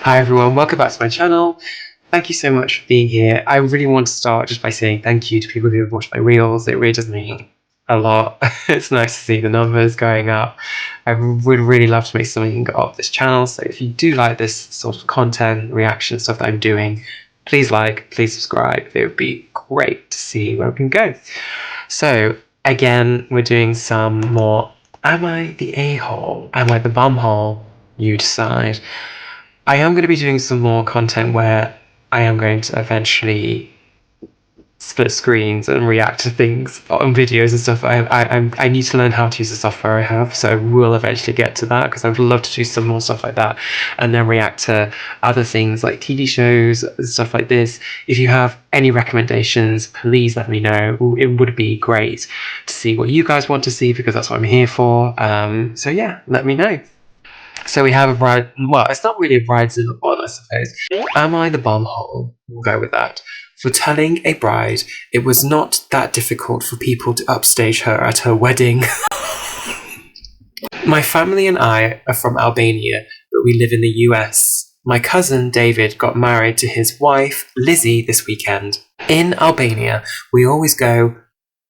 Hi everyone, welcome back to my channel. Thank you so much for being here. I really want to start just by saying thank you to people who have watched my reels. It really does mean a lot. It's nice to see the numbers going up. I would really love to make something of this channel, so if you do like this sort of content, reaction stuff that I'm doing, please like, please subscribe. It would be great to see where we can go. So again, we're doing some more Am I the A-hole? Am I the bumhole? You decide. I am going to be doing some more content where I am going to eventually split screens and react to things on videos and stuff. I need to learn how to use the software I have, so we'll eventually get to that because I would love to do some more stuff like that and then react to other things like TV shows and stuff like this. If you have any recommendations, please let me know. It would be great to see what you guys want to see because that's what I'm here for. So yeah, let me know. So we have a bride. Well, it's not really a bridezilla one, I suppose. Am I the bumhole? We'll go with that. For telling a bride it was not that difficult for people to upstage her at her wedding. My family and I are from Albania, but we live in the US. My cousin David got married to his wife Lizzie this weekend. In Albania, we always go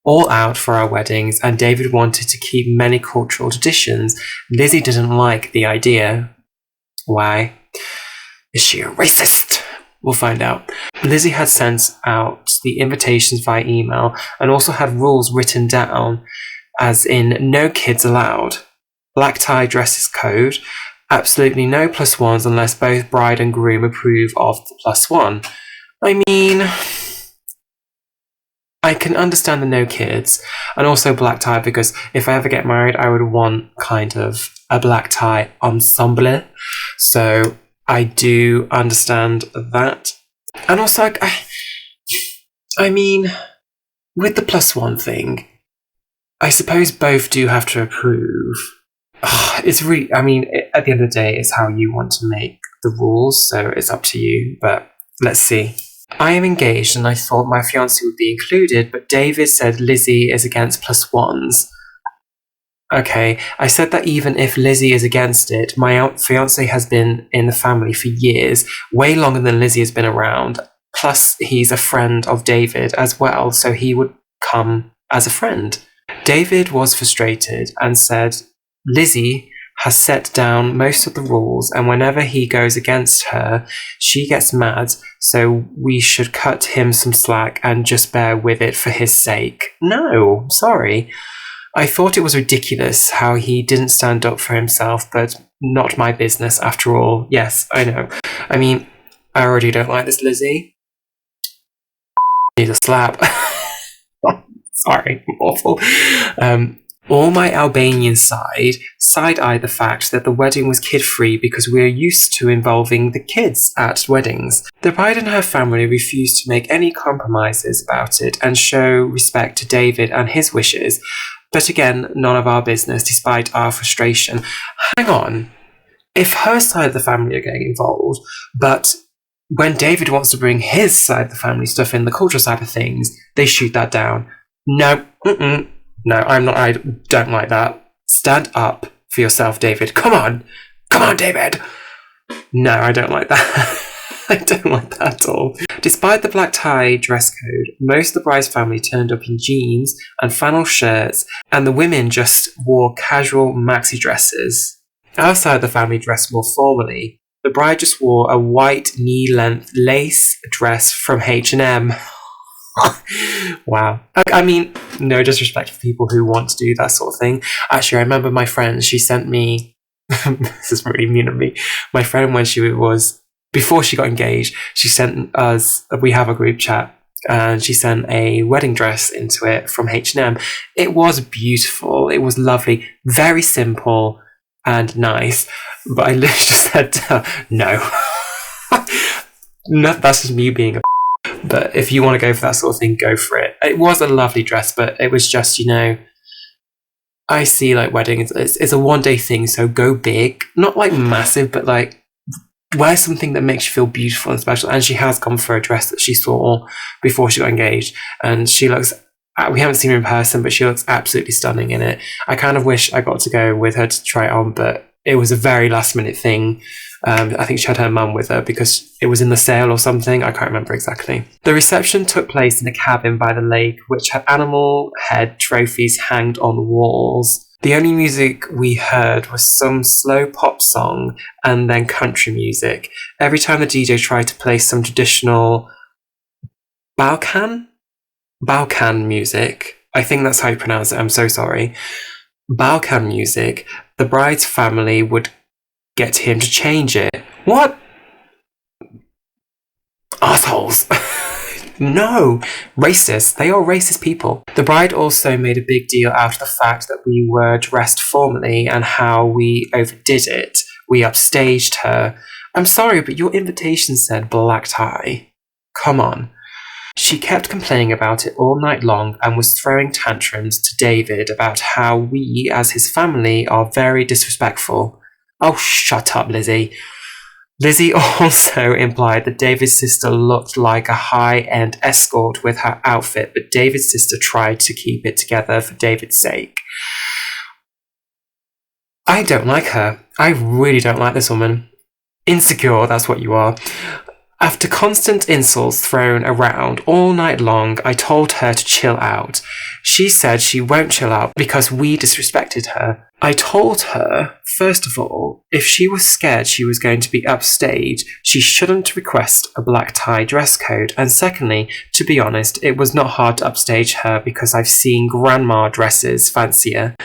all out for our weddings, and David wanted to keep many cultural traditions. Lizzie didn't like the idea. Why? Is she a racist? We'll find out. Lizzie had sent out the invitations via email and also had rules written down, as in no kids allowed, black tie dresses code, absolutely no plus ones unless both bride and groom approve of the plus one. I mean, I can understand the no kids and also black tie, because if I ever get married, I would want kind of a black tie ensemble. So I do understand that. And also, I mean, with the plus one thing, I suppose both do have to approve. It's really, I mean, at the end of the day, it's how you want to make the rules, so it's up to you, but let's see. I am engaged and I thought my fiancé would be included, but David said Lizzie is against plus ones. Okay, I said that even if Lizzie is against it, my fiancé has been in the family for years, way longer than Lizzie has been around. Plus, he's a friend of David as well, so he would come as a friend. David was frustrated and said Lizzie has set down most of the rules, and whenever he goes against her, she gets mad, so we should cut him some slack and just bear with it for his sake. No, sorry. I thought it was ridiculous how he didn't stand up for himself, but not my business after all. Yes, I know. I mean, I already don't like this Lizzie. Need a slap. Sorry, I'm awful. All my Albanian side-eye the fact that the wedding was kid-free because we are used to involving the kids at weddings. The bride and her family refused to make any compromises about it and show respect to David and his wishes. But again, none of our business, despite our frustration. Hang on. If her side of the family are getting involved, but when David wants to bring his side of the family stuff in, the cultural side of things, they shoot that down. No, no, I don't like that. Stand up for yourself, David. Come on, David. No, I don't like that. I don't like that at all. Despite the black tie dress code, most of the bride's family turned up in jeans and flannel shirts, and the women just wore casual maxi dresses. Our side of the family dressed more formally. The bride just wore a white knee-length lace dress from H&M. Wow. I mean, no disrespect for people who want to do that sort of thing. Actually, I remember my friend, she sent me, this is really mean of me, my friend when before she got engaged, she sent us, we have a group chat, and she sent a wedding dress into it from H&M. It was beautiful, it was lovely, very simple and nice, but I literally just said, no. No, that's just me being a but if you want to go for that sort of thing, go for it. It was a lovely dress, but it was just, I see like weddings, it's a one-day thing, so go big. Not like massive, but like wear something that makes you feel beautiful and special. And she has gone for a dress that she saw before she got engaged, and she looks, we haven't seen her in person, but she looks absolutely stunning in it. I kind of wish I got to go with her to try it on, but it was a very last minute thing. I think she had her mum with her because it was in the sale or something. I can't remember exactly. The reception took place in a cabin by the lake, which had animal head trophies hanged on the walls. The only music we heard was some slow pop song and then country music. Every time the DJ tried to play some traditional Balkan music, I think that's how you pronounce it, I'm so sorry. Balkan music, the bride's family would get him to change it. What? Assholes. No, racist. They are racist people. The bride also made a big deal out of the fact that we were dressed formally and how we overdid it. We upstaged her. I'm sorry, but your invitation said black tie. Come on. She kept complaining about it all night long and was throwing tantrums to David about how we, as his family, are very disrespectful. Oh, shut up, Lizzie. Lizzie also implied that David's sister looked like a high-end escort with her outfit, but David's sister tried to keep it together for David's sake. I don't like her. I really don't like this woman. Insecure, that's what you are. After constant insults thrown around all night long, I told her to chill out. She said she won't chill out because we disrespected her. I told her, first of all, if she was scared she was going to be upstage, she shouldn't request a black tie dress code. And secondly, to be honest, it was not hard to upstage her because I've seen grandma dresses fancier.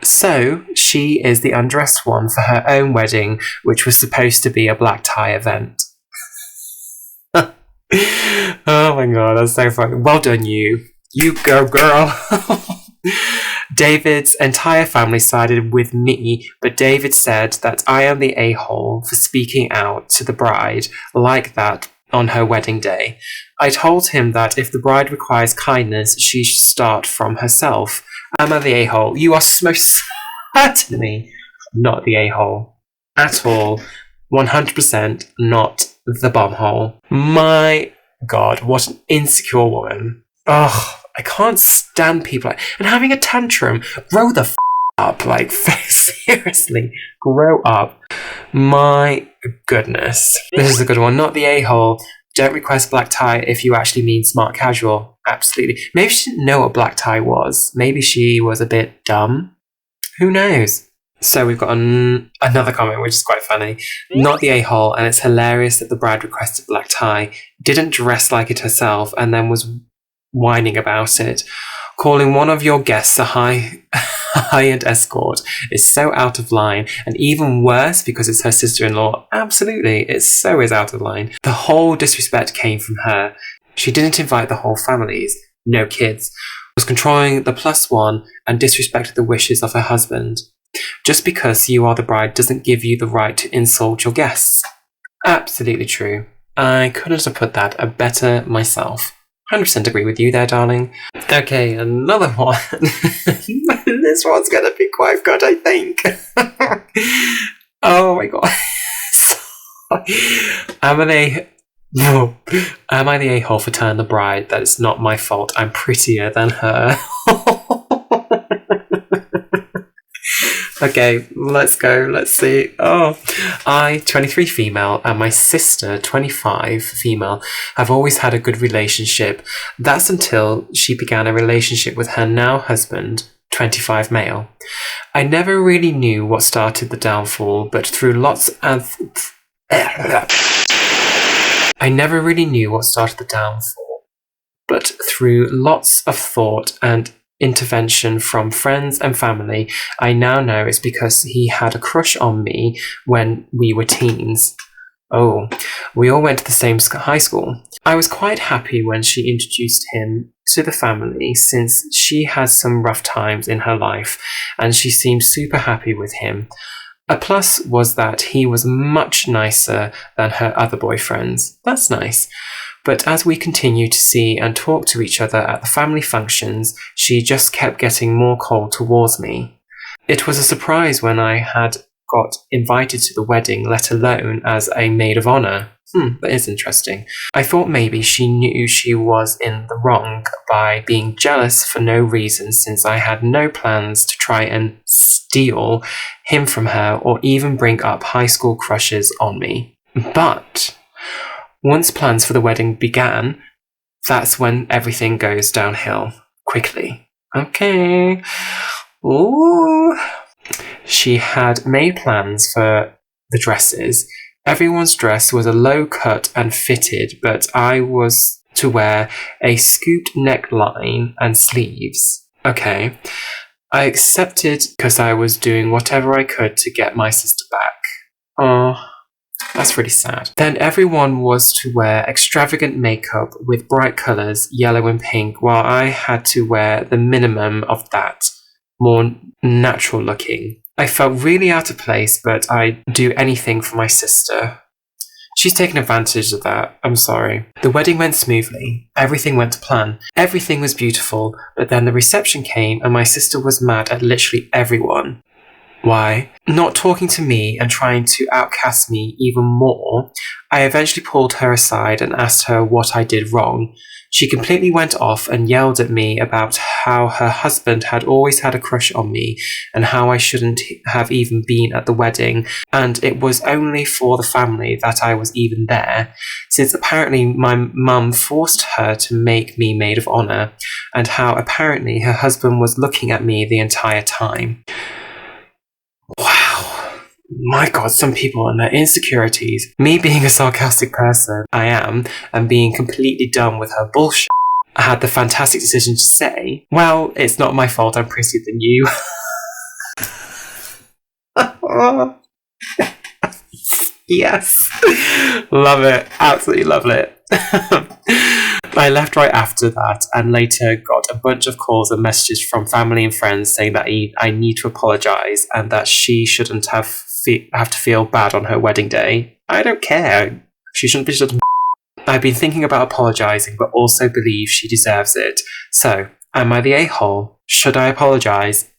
So, she is the undressed one for her own wedding, which was supposed to be a black tie event. Oh my god, that's so funny. Well done, you. You go, girl. David's entire family sided with me, but David said that I am the a-hole for speaking out to the bride like that on her wedding day. I told him that if the bride requires kindness, she should start from herself. Am I the a-hole? You are most certainly not the a-hole. At all. 100% not the bumhole. My god, what an insecure woman. Ugh, I can't stand people like... And having a tantrum. Grow the up. Like, seriously. Grow up. My goodness. This is a good one. Not the a-hole. Don't request black tie if you actually mean smart casual. Absolutely. Maybe she didn't know what black tie was. Maybe she was a bit dumb. Who knows? So we've got another comment which is quite funny. Not the a-hole, and it's hilarious that the bride requested black tie, didn't dress like it herself, and then was whining about it. Calling one of your guests a high-end escort is so out of line, and even worse because it's her sister-in-law. Absolutely, it so is out of line. The whole disrespect came from her. She didn't invite the whole families, no kids, was controlling the plus one and disrespected the wishes of her husband. Just because you are the bride doesn't give you the right to insult your guests. Absolutely true. I couldn't have put that better myself. 100% agree with you there, darling. Okay, another one. This one's gonna be quite good, I think. Oh my god. Am I the a-hole for telling the bride that it's not my fault I'm prettier than her? Okay, let's go. Let's see. Oh, I, 23 female, and my sister, 25 female, have always had a good relationship. That's until she began a relationship with her now husband, 25 male. I never really knew what started the downfall, but through lots of... I never really knew what started the downfall, but through lots of thought and intervention from friends and family, I now know it's because he had a crush on me when we were teens. Oh, we all went to the same high school. I was quite happy when she introduced him to the family since she had some rough times in her life and she seemed super happy with him. A plus was that he was much nicer than her other boyfriends. That's nice. But as we continued to see and talk to each other at the family functions, she just kept getting more cold towards me. It was a surprise when I had got invited to the wedding, let alone as a maid of honour. That is interesting. I thought maybe she knew she was in the wrong by being jealous for no reason, since I had no plans to try and steal him from her or even bring up high school crushes on me. But once plans for the wedding began, that's when everything goes downhill quickly. Okay. Ooh. She had made plans for the dresses. Everyone's dress was a low cut and fitted, but I was to wear a scooped neckline and sleeves. Okay. I accepted because I was doing whatever I could to get my sister back. Oh, that's really sad. Then everyone was to wear extravagant makeup with bright colours, yellow and pink, while I had to wear the minimum of that, more natural looking. I felt really out of place, but I'd do anything for my sister. She's taken advantage of that. I'm sorry. The wedding went smoothly. Everything went to plan. Everything was beautiful, but then the reception came and my sister was mad at literally everyone. Why? Not talking to me and trying to outcast me even more, I eventually pulled her aside and asked her what I did wrong. She completely went off and yelled at me about how her husband had always had a crush on me and how I shouldn't have even been at the wedding, and it was only for the family that I was even there, since apparently my mum forced her to make me maid of honour, and how apparently her husband was looking at me the entire time. Wow. My God, some people and their insecurities. Me being a sarcastic person, I am, and being completely done with her bullshit, I had the fantastic decision to say, well, it's not my fault, I'm prettier than you. Yes. Love it. Absolutely love it. I left right after that and later got a bunch of calls and messages from family and friends saying that I need to apologise and that she shouldn't have to feel bad on her wedding day. I don't care. She shouldn't be such a I've been thinking about apologising but also believe she deserves it. So, am I the a-hole? Should I apologise?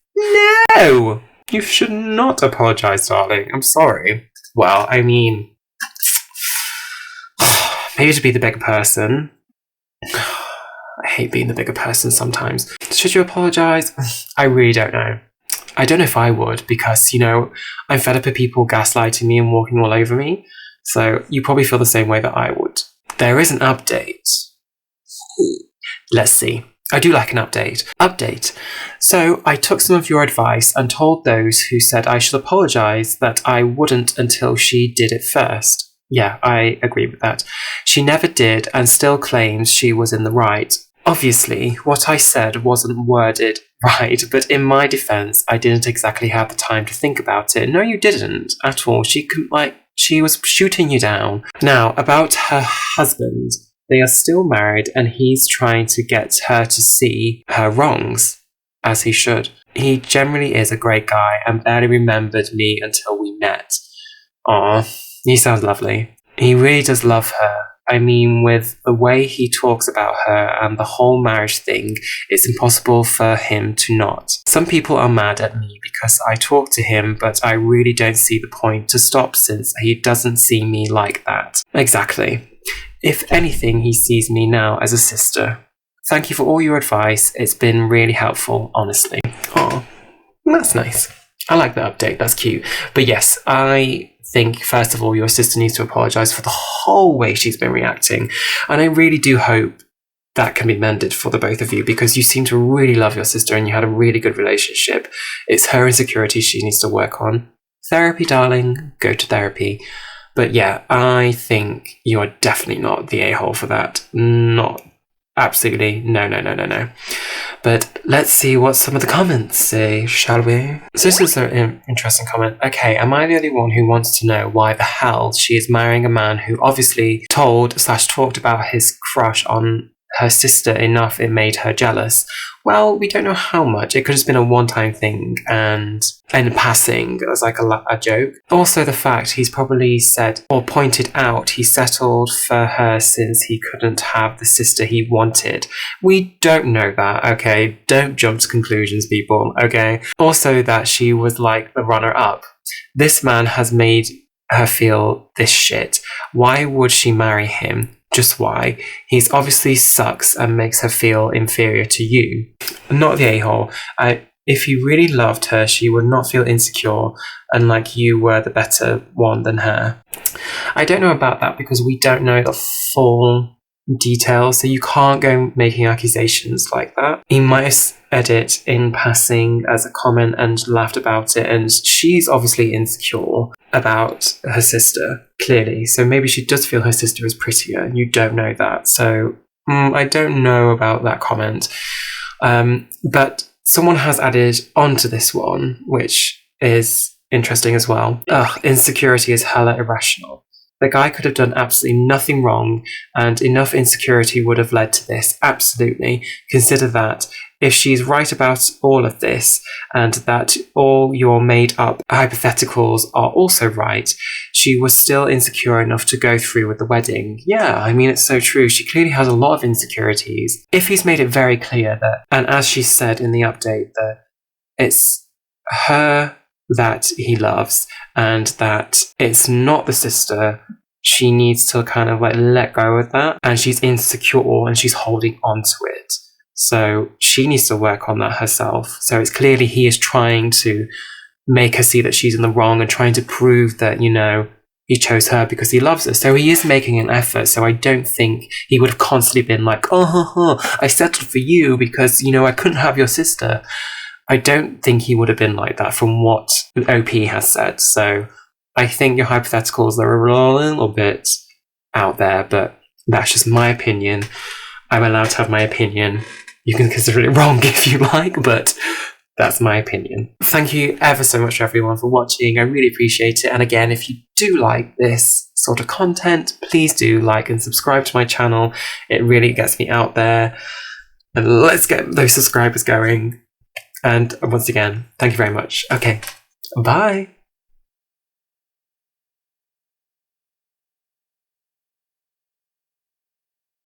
No! You should not apologise, darling. I'm sorry. Well, I mean, maybe to be the bigger person. I hate being the bigger person sometimes. Should you apologise? I really don't know. I don't know if I would because, I'm fed up of people gaslighting me and walking all over me. So you probably feel the same way that I would. There is an update. Let's see. I do like an update. Update. So I took some of your advice and told those who said I should apologise that I wouldn't until she did it first. Yeah, I agree with that. She never did and still claims she was in the right. Obviously, what I said wasn't worded right, but in my defence, I didn't exactly have the time to think about it. No, you didn't at all. She was shooting you down. Now, about her husband, they are still married and he's trying to get her to see her wrongs, as he should. He generally is a great guy and barely remembered me until we met. Aw, he sounds lovely. He really does love her. I mean, with the way he talks about her and the whole marriage thing, it's impossible for him to not. Some people are mad at me because I talk to him, but I really don't see the point to stop since he doesn't see me like that. Exactly. If anything, he sees me now as a sister. Thank you for all your advice. It's been really helpful, honestly. Oh, that's nice. I like the update. That's cute. But yes, I think, first of all, your sister needs to apologise for the whole way she's been reacting. And I really do hope that can be mended for the both of you because you seem to really love your sister and you had a really good relationship. It's her insecurities she needs to work on. Therapy, darling. Go to therapy. But yeah, I think you are definitely not the a-hole for that. Not. Absolutely. No. But let's see what some of the comments say, shall we? So this is an interesting comment. Okay, am I the only one who wants to know why the hell she is marrying a man who obviously talked about his crush on her sister enough it made her jealous? Well, we don't know how much. It could have just been a one-time thing and in passing as like a joke. Also, the fact he's probably said or pointed out he settled for her since he couldn't have the sister he wanted. We don't know that, okay? Don't jump to conclusions, people, okay? Also, that she was like the runner-up. This man has made her feel this shit. Why would she marry him? Just why? He's obviously sucks and makes her feel inferior to you. Not the a-hole. If he really loved her, she would not feel insecure and like you were the better one than her. I don't know about that because we don't know the full details, so you can't go making accusations like that. He might have said it in passing as a comment and laughed about it, and she's obviously insecure about her sister, clearly. So maybe she does feel her sister is prettier. You don't know that. So I don't know about that comment. But someone has added onto this one, which is interesting as well. Insecurity is hella irrational. The guy could have done absolutely nothing wrong, and enough insecurity would have led to this. Absolutely. Consider that. If she's right about all of this, and that all your made-up hypotheticals are also right, she was still insecure enough to go through with the wedding. Yeah, I mean, it's so true. She clearly has a lot of insecurities. If he's made it very clear that, and as she said in the update, that it's her that he loves, and that it's not the sister, she needs to kind of like let go of that, and she's insecure and she's holding on to it. So she needs to work on that herself. So it's clearly he is trying to make her see that she's in the wrong and trying to prove that, you know, he chose her because he loves her. So he is making an effort. So I don't think he would have constantly been like, I settled for you because, you know, I couldn't have your sister. I don't think he would have been like that from what OP has said. So I think your hypotheticals are a little bit out there, but that's just my opinion. I'm allowed to have my opinion. You can consider it wrong if you like, but that's my opinion. Thank you ever so much, everyone, for watching. I really appreciate it. And again, if you do like this sort of content, please do like and subscribe to my channel. It really gets me out there. And let's get those subscribers going. And once again, thank you very much. Okay, bye.